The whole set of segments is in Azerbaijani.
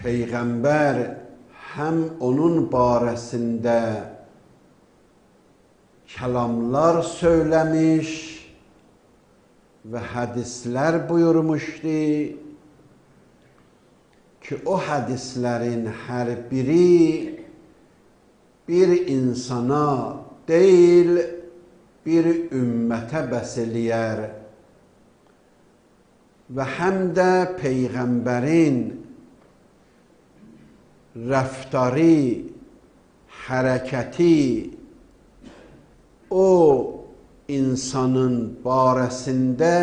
Peyğəmbər həm onun barəsində kəlamlar söyləmiş və hədislər buyurmuşdu ki, o hədislərin hər biri bir insana deyil, bir ümmətə bəs eləyər və həm də Peyğəmbərin rəftarı, hərəkəti o insanın barəsində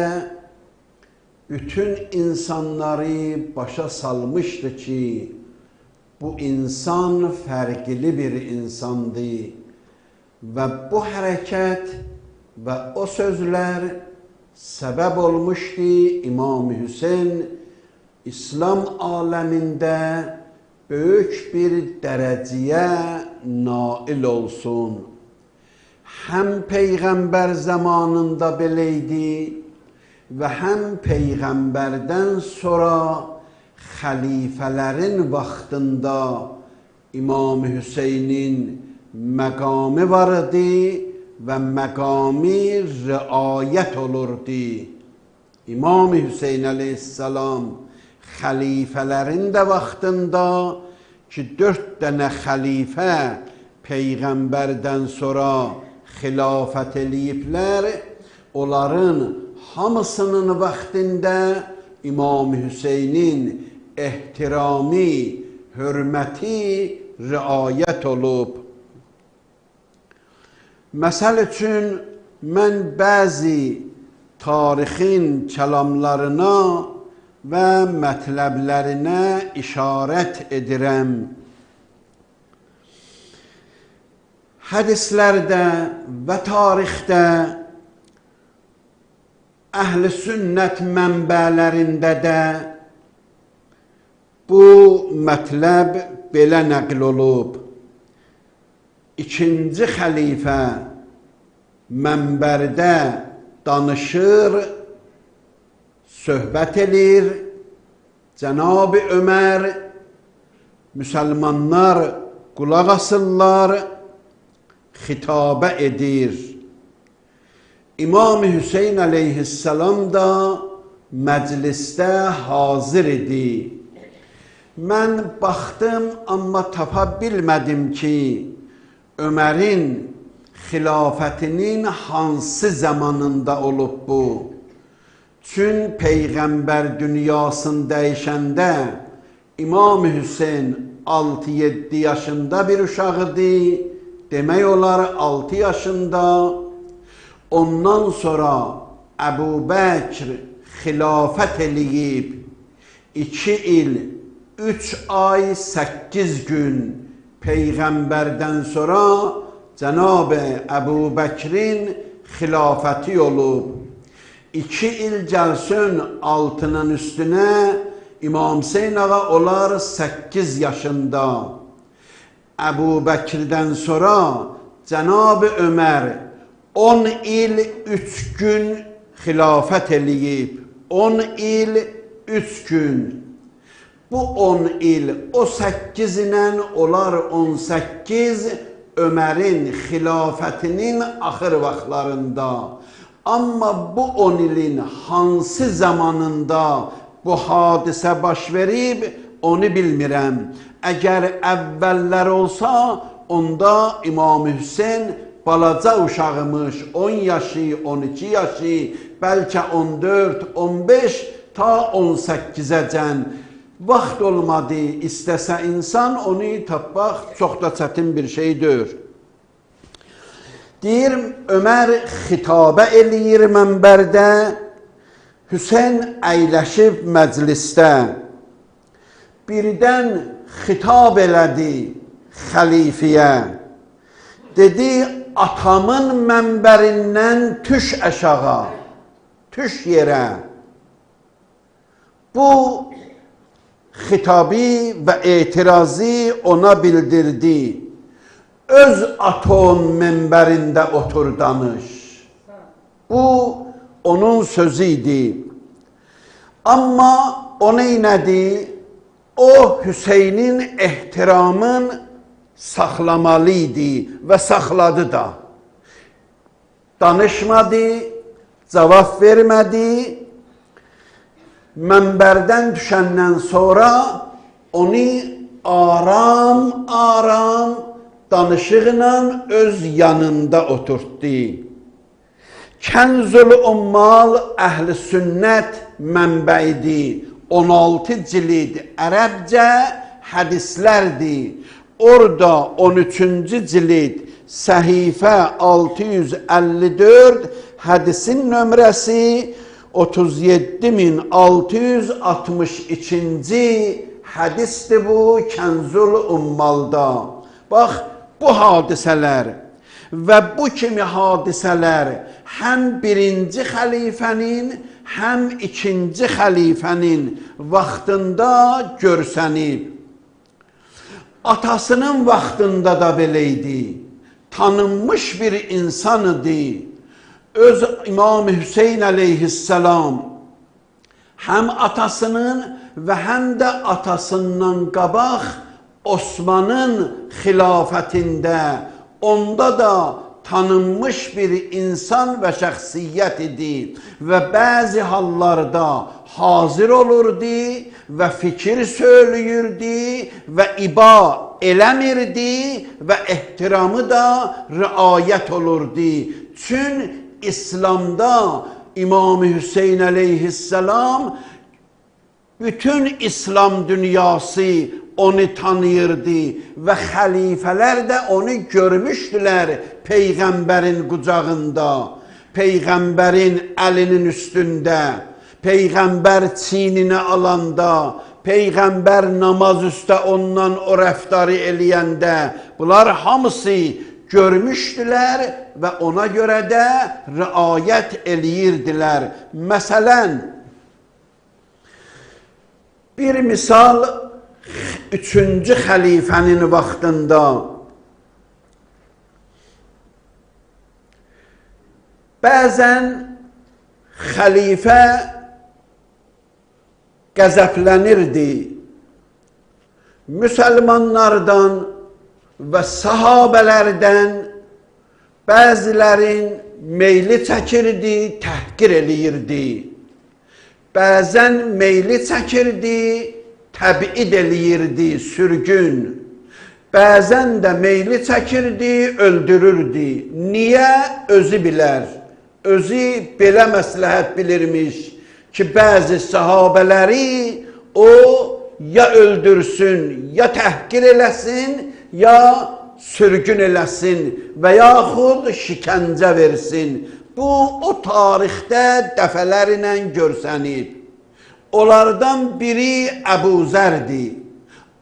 bütün insanları başa salmışdı ki, bu insan fərqli bir insandır və bu hərəkət və o sözlər səbəb olmuşdu İmam Hüseyn İslam aləmində böyük bir dərəcəyə nail olsun. Həm Peyğəmbər zamanında belə idi və həm Peyğəmbərdən sonra xəlifələrin vaxtında İmam Hüseynin məqamı var idi və məqamı riayət olurdu. İmam Hüseyn əleyhissalam xəlifələrin də vaxtında ki, 4 dənə xəlifə Peyğəmbərdən sonra xilafət eləyiblər, onların hamısının vaxtında İmam Hüseynin ehtirami, hörməti riayət olub. Məsəl üçün, mən bəzi tarixin kəlamlarına və mətləblərinə işarət edirəm. Hədislərdə və tarixdə, əhl-i sünnət mənbələrində də bu mətləb belə nəql olub. İkinci xəlifə mənbərdə danışır, söhbət edir. Cənab-ı Ömər, müsəlmanlar qulaq asırlar, xitabə edir. İmam Hüseyn əleyhissalam da məclisdə hazır idi. Mən baxdım, amma tapa bilmədim ki, Ömərin xilafətinin hansı zamanında olub bu? Çün Peyğəmbər dünyasını dəyişəndə İmam Hüseyn 6-7 yaşında bir uşaqdı, demək olar 6 yaşında. Ondan sonra Əbu Bəkr xilafət eləyib 2 il, 3 ay, 8 gün Peyğəmbərdən sonra Cənab-ı Əbu Bəkrin xilafəti olub. 2 il gəlsin altının üstünə İmam Hüseyn ağa olar 8 yaşında. Əbu Bəkirdən sonra Cənab-ı Ömər 10 il 3 gün xilafət eləyib. 10 il 3 gün. Bu 10 il o 8 ilə olar 18 Ömərin xilafətinin axır vaxtlarında. Amma bu 10 ilin hansı zamanında bu hadisə baş verib, onu bilmirəm. Əgər əvvəllər olsa, onda İmam Hüseyn balaca uşağımış, 10 yaşı, 12 yaşı, bəlkə 14, 15 ta 18-əcən. Vaxt olmadı, istəsə insan onu tapmaq çox da çətin bir şeydir. Deyir, Ömər xitabə eləyir mənbərdə, Hüseyn əyləşib məclisdə. Birdən xitab elədi xəlifiyə. Dedi, atamın mənbərindən tüş aşağı, tüş yerə. Bu xitabı və etirazı ona bildirdi. Öz aton mənbərində otur danış. Bu onun sözü idi. Amma o neynədi? o Hüseynin ehtiramın saxlamalıydı və saxladı da. Danışmadı, cavab vermədi. Mənbərdən düşəndən sonra onu aram danışıqla öz yanında oturtdu. Kənzul Ummal Əhl-i Sünnət mənbəyidir. 16 cild ərəbcə hədislərdir. Orada 13-cü cild səhifə 654 hədisin nömrəsi 37.662-ci hədisdir bu Kənzul Ummalda. Bax, bu hadisələr və bu kimi hadisələr həm birinci xəlifənin, həm ikinci xəlifənin vaxtında görsənib. Atasının vaxtında da belə idi. Tanınmış bir insan idi. Öz İmam-ı Hüseyin əleyhissalam həm atasının və həm də atasından qabaq Osmanın xilafətində onda da tanınmış bir insan və şəxsiyyət idi və bəzi hallarda hazır olurdu və fikir söylüyürdü və iba eləmirdi və ehtiramı da riayət olurdu. Çün İslamda İmam-ı Hüseyin əleyhissalam bütün İslam dünyası onu tanıyırdı və xəlifələr də onu görmüşdülər Peyğəmbərin qucağında, Peyğəmbərin əlinin üstündə, Peyğəmbər çiyninə alanda, Peyğəmbər namaz üstə ondan o rəftarı eləyəndə, bunlar hamısı görmüşdülər və ona görə də riayət eləyirdilər. Məsələn, bir misal, 3-cü xəlifənin vaxtında bəzən xəlifə qəzəblənirdi. Müsəlmanlardan və sahabələrdən bəzilərin meyli çəkirdi, təhqir eləyirdi. Bəzən meyli çəkirdi, təbiid eləyirdi, sürgün. Bəzən də meyli çəkirdi, öldürürdü. Niyə? Özü bilər. Özü belə məsləhət bilirmiş ki, bəzi sahabələri o ya öldürsün, ya təhqir eləsin, ya sürgün eləsin və yaxud şikəncə versin. Bu, o tarixdə dəfələrlə görsənib. Onlardan biri Əbu Zərdir.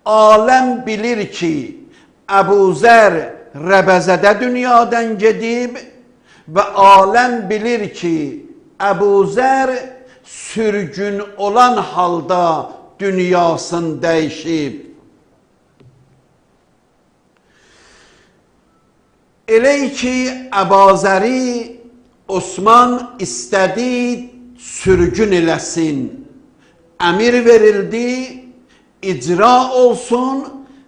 Aləm bilir ki, Əbu Zər Rəbəzədə dünyadan gedib və aləm bilir ki, Əbu Zər sürgün olan halda dünyasını dəyişib. Elə ki, Əbu Zəri Osman istədi sürgün eləsin. Əmir verildi, icra olsun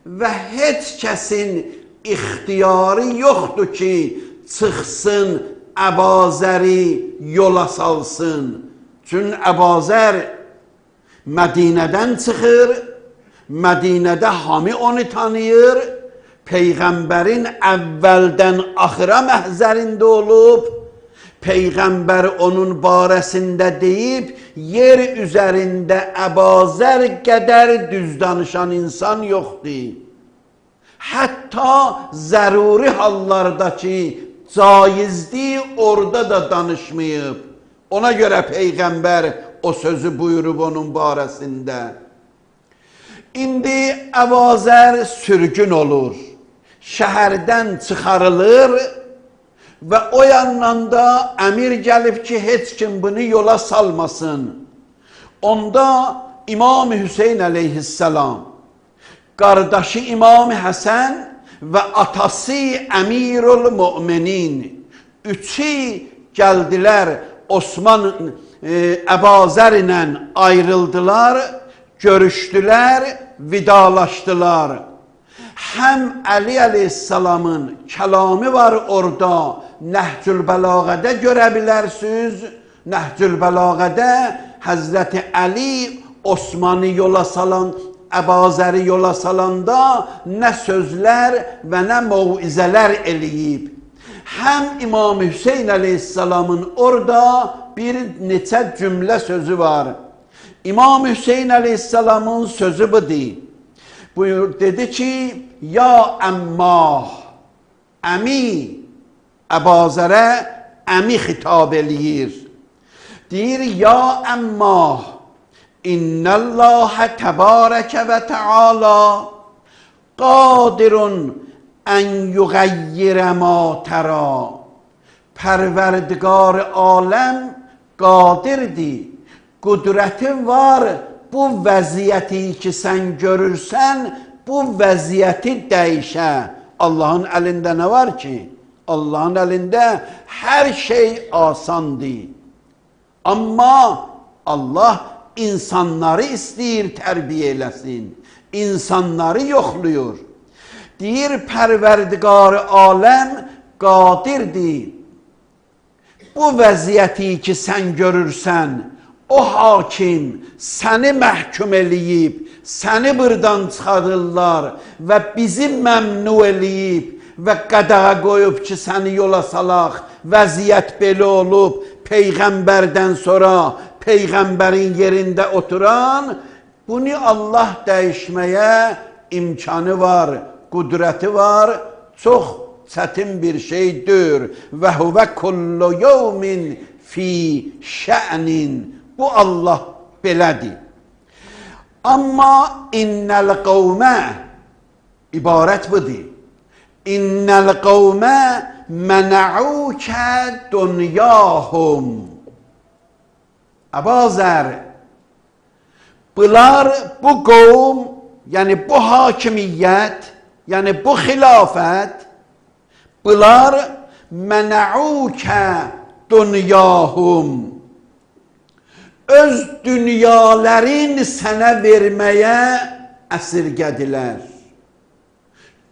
və heç kəsin ixtiyarı yoxdur ki, çıxsın Əbu Zəri yola salsın. Çünki Əbu Zər Mədinədən çıxır, Mədinədə hamı onu tanıyır, Peyğəmbərin əvvəldən axıra məhzərində olub, Peyğəmbər onun barəsində deyib, yer üzərində Əbu Zər qədər düz danışan insan yoxdur. Hətta zəruri hallardakı caizdir, orada da danışmayıb. Ona görə Peyğəmbər o sözü buyurub onun barəsində. İndi Əbu Zər sürgün olur, şəhərdən çıxarılır və o yandan da əmir gəlib ki, heç kim bunu yola salmasın. Onda İmam Hüseyin əleyhissalam, qardaşı İmam Həsən və atası Əmirul Müminin üçü gəldilər Osman Əbu Zər ilə ayrıldılar, görüşdülər, vidalaşdılar. Həm Əli əleyhissalamın kəlamı var orada, Nəhcül Bəlağədə görə bilərsiniz. Nəhcül Bəlağədə Həzrəti Əli Osmanı yola salan, Əbazəri yola salanda nə sözlər və nə mövizələr eləyib. Həm İmam Hüseyin əleyhissalamın orada bir neçə cümlə sözü var. İmam Hüseyin əleyhissalamın sözü budur. Buyur, dedi ki, ya əmmah, əmi, Əbazərə əmi xitab eləyir. Deyir, ya əmmah, İnnəlləhə təbarəkə və təala qadirun ən yuğəyyirə ma tərə. Pərverdigar aləm qadirdir. Qüdrəti var bu vəziyyəti ki sən görürsən, bu vəziyyəti dəyişə. Allahın əlində nə var ki? Allahın əlində hər şey asandır. Amma Allah insanları istəyir tərbiyə eləsin. İnsanları yoxluyur. Deyir, pərverdigar aləm qadirdir. Bu vəziyyəti ki sən görürsən, o hakim səni məhkum eləyib, səni buradan çıxarırlar və bizi məmnu eləyib və qadağa qoyub ki səni yola salaq, vəziyyət belə olub, Peyğəmbərdən sonra Peyğəmbərin yerində oturan, bunu Allah dəyişməyə imkanı var, qüdrəti var, çox çətin bir şeydir. Və huvə kullu yevmin fi şə'nin. Bu Allah belədir. Amma innəl qavmə ibarət budur. İnnəl qavmə mənə'ukə dünyahum. Əbazər, bunlar, bu qovm, yəni bu hakimiyyət, yəni bu xilafət, bunlar mənə'ukə dünyahum. Öz dünyaların sənə verməyə əsirgədilər.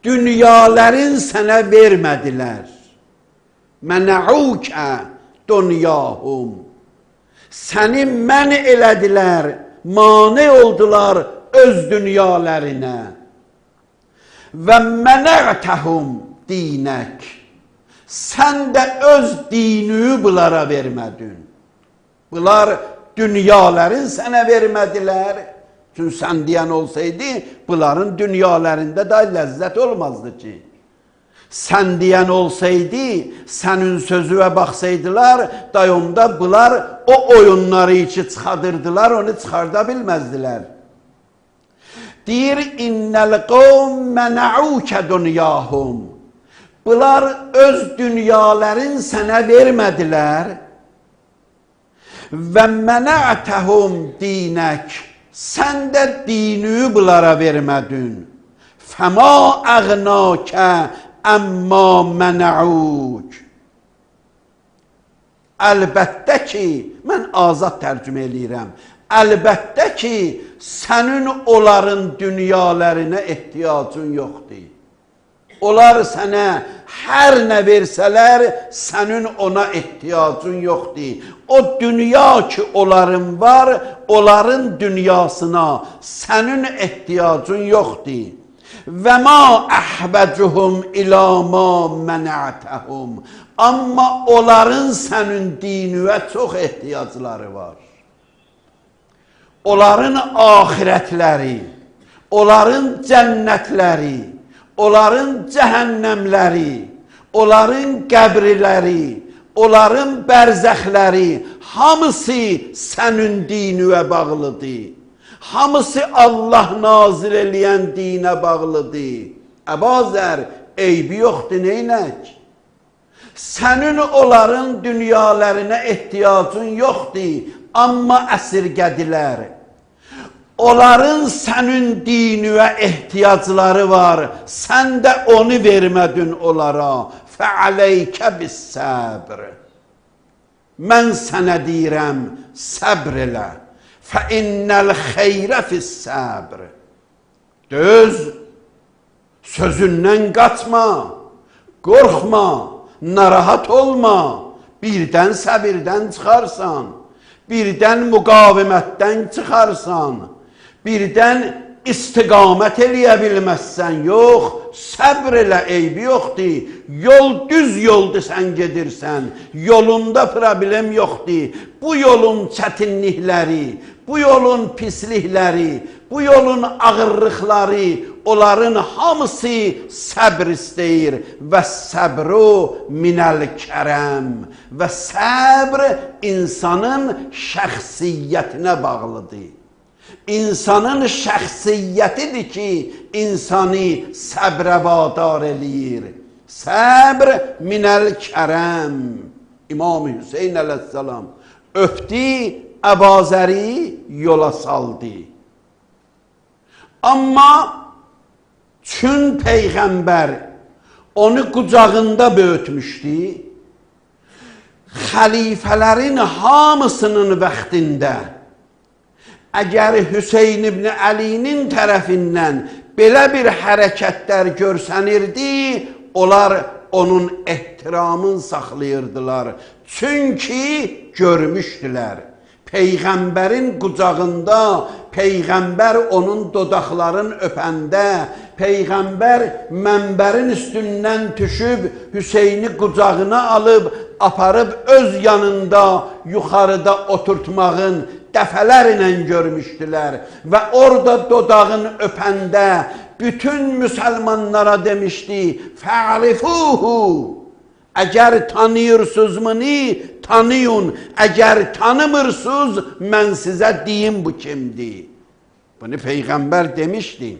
Dünyaların sənə vermədilər. Mənə'ukə dünyahum. Səni mən elədilər, mane oldular öz dünyalarına. Və mənə'təhum dinək. Sən də öz dinini bunlara vermədin. Bunlar dünyaların sənə vermədilər. Çünki sən deyən olsaydı, bunların dünyalarında da ləzzət olmazdı ki. Sən deyən olsaydı, sənin sözüvə baxsaydılar, onda bunlar o oyunları içi çıxadırdılar, onu çıxarda bilməzdilər. Deyir, innəl qavm mənə'ukə dünyahum. Bunlar öz dünyaların sənə vermədilər. Və mənə'təhum dinək. Sən də dini bunlara vermədin. Fəma əğnəkə əmmə mənə'uk. Əlbəttə ki, mən azad tərcümə eləyirəm. Əlbəttə ki, sənin onların dünyalarına ehtiyacın yoxdur. Onlar sənə hər nə versələr, sənin ona ehtiyacın yoxdur. O dünya ki onların var, onların dünyasına sənin ehtiyacın yoxdur. Və ma əhbəcuhum ilə ma mənətəhum. Amma onların sənin dinüvə çox ehtiyacları var. Onların ahirətləri, onların cənnətləri, onların cəhənnəmləri, onların qəbirləri, onların bərzəxləri, hamısı sənin dinüvə bağlıdır. Hamısı Allah nazil eləyən dinə bağlıdır. Əbazər, eybi yoxdur, neynək? Sənin onların dünyalarına ehtiyacın yoxdur, amma əsirgədilər. Onların sənin dinüvə ehtiyacları var, sən də onu vermədin onlara. Fəaleykə bis-səbr. Mən sənə deyirəm, səbr elə. فَاِنَّ الْخَيْرَ فِي السَّبْرِ. Döz, sözündən qaçma, qorxma, narahat olma. Birdən səbirdən çıxarsan, birdən müqavimətdən çıxarsan, birdən istiqamət eləyə bilməzsən. Yox, səbr elə, eybi yoxdur. Yol düz yoldur, sən gedirsən. Yolunda problem yoxdur. Bu yolun çətinlikləri, bu yolun pislikləri, bu yolun ağırlıqları, onların hamısı səbr istəyir. Və səbru minəl kərəm. Və səbr insanın şəxsiyyətinə bağlıdır. İnsanın şəxsiyyətidir ki, insanı səbrə vadar eləyir. Səbr minəl kərəm. İmam Hüseyin əleyhissalam öpdü, Əbazəri yola saldı. Amma çün Peyğəmbər onu qucağında böyütmüşdü. Xəlifələrin hamısının vaxtında əgər Hüseyin ibn Əlinin tərəfindən belə bir hərəkətlər görsənirdi, onlar onun ehtiramını saxlayırdılar. Çünki görmüşdülər. Peyğəmbərin qucağında, Peyğəmbər onun dodaqlarını öpəndə, Peyğəmbər mənbərin üstündən düşüb Hüseyni qucağına alıb, aparıb öz yanında yuxarıda oturtmağın dəfələrlə görmüşdülər. Və orada dodağını öpəndə bütün müsəlmanlara demişdi, fə'rifuhu. Əgər tanıyırsınızmını, tanıyın. Əgər tanımırsınız, mən sizə deyim bu kimdir. Bunu Peyğəmbər demişdi.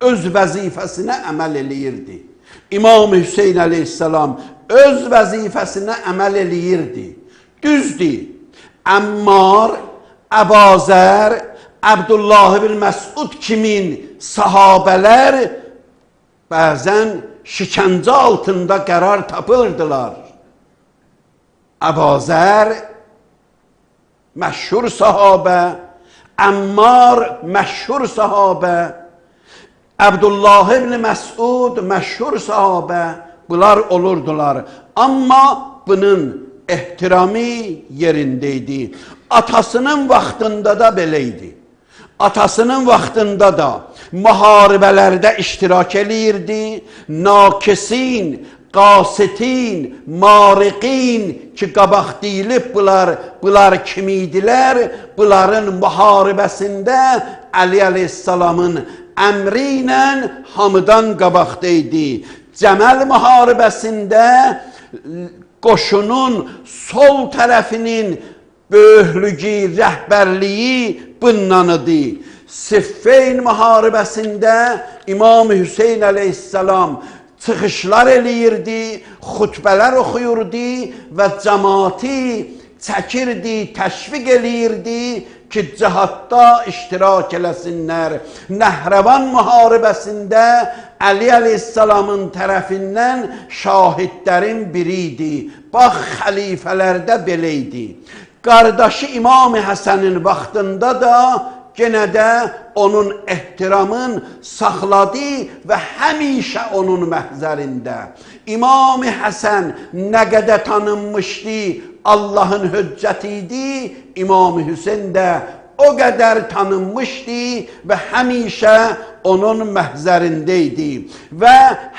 Öz vəzifəsinə əməl eləyirdi. İmam Hüseyin əleyhissalam öz vəzifəsinə əməl eləyirdi. Düzdür. Əmmar, Əbazər, Abdullah ibn Məsud kimin sahabələr bəzən şikəncə altında qərar tapırdılar. Əbazər məşhur sahabə, Əmmar məşhur sahabə, Abdullah ibn Məsud məşhur sahabə, bunlar olurdular. Amma bunun ehtiramı yerindeydi. Atasının vaxtında da beləydi. Atasının vaxtında da müharibələrdə iştirak eləyirdi. Nakisin, qasitin, mariqin ki, qabaq deyilib bunlar kim idilər? Bunların müharibəsində Əli əleyhissalamın əmri ilə hamıdan qabaqdaydı. Cəməl müharibəsində qoşunun sol tərəfinin böyüklüyü, rəhbərliyi bundanıdı. Siffeyn müharibəsində İmam Hüseyin əleyhissalam çıxışlar eləyirdi, xutbələr oxuyurdu və cəmaati çəkirdi, təşviq eləyirdi ki, cihadda iştirak eləsinlər. Nəhrəvan müharibəsində Əli əleyhissalamın tərəfindən şahidlərin biriydi. Bax, xəlifələrdə beləydi. Qardaşı İmam Həsənin vaxtında da genə də onun ehtiramın saxladı və həmişə onun məhzərində. İmam Həsən nə qədər tanınmışdı, Allahın hüccəti idi, İmam Hüseyin də o qədər tanınmışdı və həmişə onun məhzərindəydi və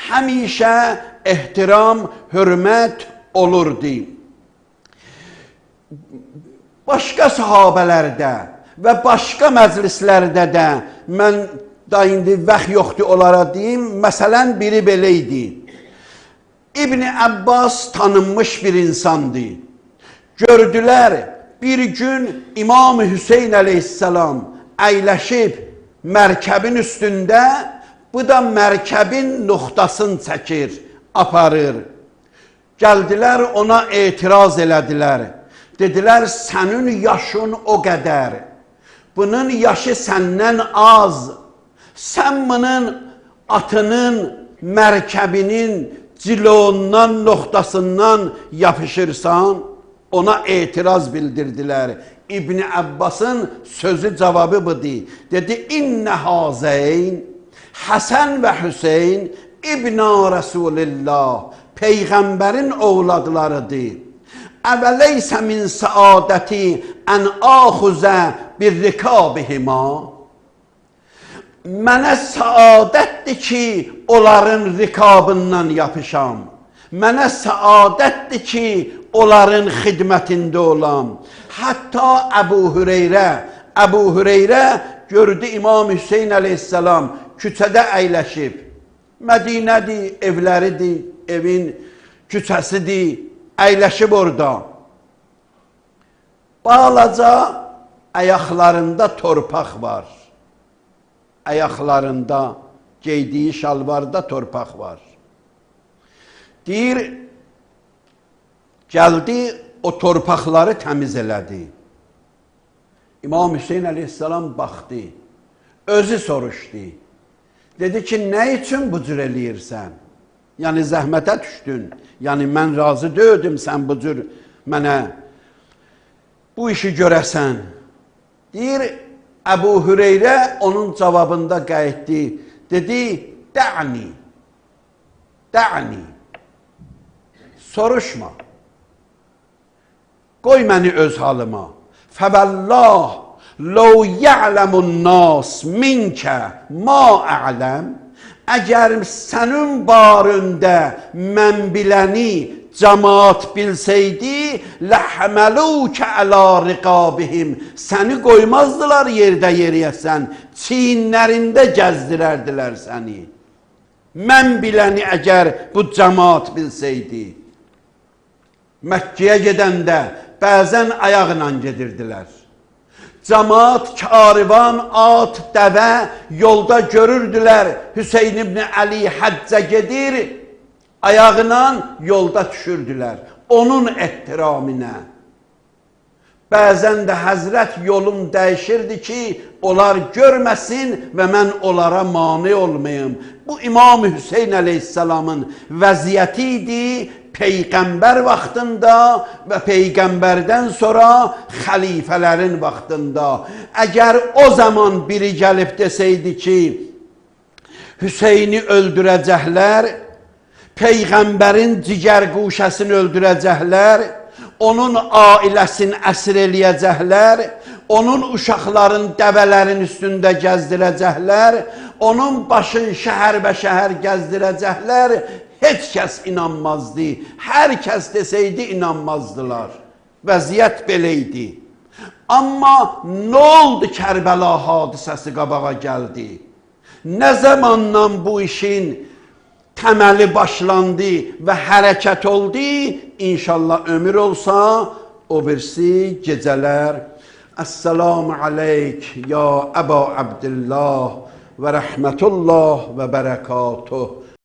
həmişə ehtiram, hürmət olurdu. Başqa sahabələrdə və başqa məclislərdə də mən da indi vaxt yoxdur onlara deyim, məsələn biri belə idi. İbn Abbas tanınmış bir insandı. Gördülər, bir gün İmam Hüseyin əleyhissalam əyləşib mərkəbin üstündə, bu da mərkəbin nöqtasını çəkir, aparır. Gəldilər ona etiraz elədilər. Dedilər, sənin yaşın o qədər, bunun yaşı səndən az, sən bunun atının, mərkəbinin cilondan, nöqtasından yapışırsan, ona etiraz bildirdilər. İbn Abbasın sözü cavabı budur. Dedi, İnnə hazeyn, Həsən və Hüseyn İbn-i Resulillah, Peyğəmbərin oğladlarıdır. Əvəleysə min səadəti ən axuzə bir rikabihima. Mənə səadətdir ki, onların rikabından yapışam. Mənə səadətdir ki, onların xidmətində olam. Hətta Əbu Hüreyrə gördü İmam Hüseyin əleyhissalam küçədə əyləşib. Mədinədir, evləridir, evin küçəsidir, əyləşib orada. Balaca ayaqlarında torpaq var. Ayaqlarında, geydiyi şalvarda torpaq var. Deyir, gəldi, o torpaqları təmiz elədi. İmam Hüseyin əleyhissalam baxdı, özü soruşdu. Dedi ki, nə üçün bu cür eləyirsən? Yəni, zəhmətə düşdün. Yəni, mən razı deyildim sən bu cür mənə bu işi görəsən. Deyir, Əbu Hüreyrə onun cavabında qayıtdı. Dedi, də'ni, soruşma. Qoy məni öz halıma. Fəvəllah, ləv ya'ləmun nas minkə ma a'ləm. Əgər sənin barında mən biləni cəmaat bilsəydi, ləhəməlukə əla riqabihim. Səni qoymazdılar yerdə yeriyəsən, çiyinlərində gəzdirərdilər səni. Mən biləni əgər bu cəmaat bilsəydi. Məkkəyə gedəndə bəzən ayaqla gedirdilər. Cəmaat, karivan, at, dəvə yolda görürdülər. Hüseyin ibn Əli həccə gedir, ayağına yolda düşürdülər. Onun ehtiramına. Bəzən də Həzrət yolum dəyişirdi ki, onlar görməsin və mən onlara mane olmayım. Bu İmam Hüseyin əleyhissalamın vəziyyəti idi. Peyğəmbər vaxtında və Peyğəmbərdən sonra xəlifələrin vaxtında. Əgər o zaman biri gəlib desəydi ki, Hüseyni öldürəcəklər, Peyğəmbərin cigər quşəsini öldürəcəklər, onun ailəsini əsir eləyəcəklər, onun uşaqların dəvələrin üstündə gəzdirəcəklər, onun başın şəhər və şəhər gəzdirəcəklər, heç kəs inanmazdı. Hər kəs desəydi inanmazdılar. Vəziyyət belə idi. Amma nə oldu Kərbəla hadisəsi qabağa gəldi? Nə zamandan bu işin təməli başlandı və hərəkət oldu? İnşallah ömür olsa, o birisi gecələr. Əssalamu aleyk, ya Əba Abdillah və rəhmətullah və bərəkatuh.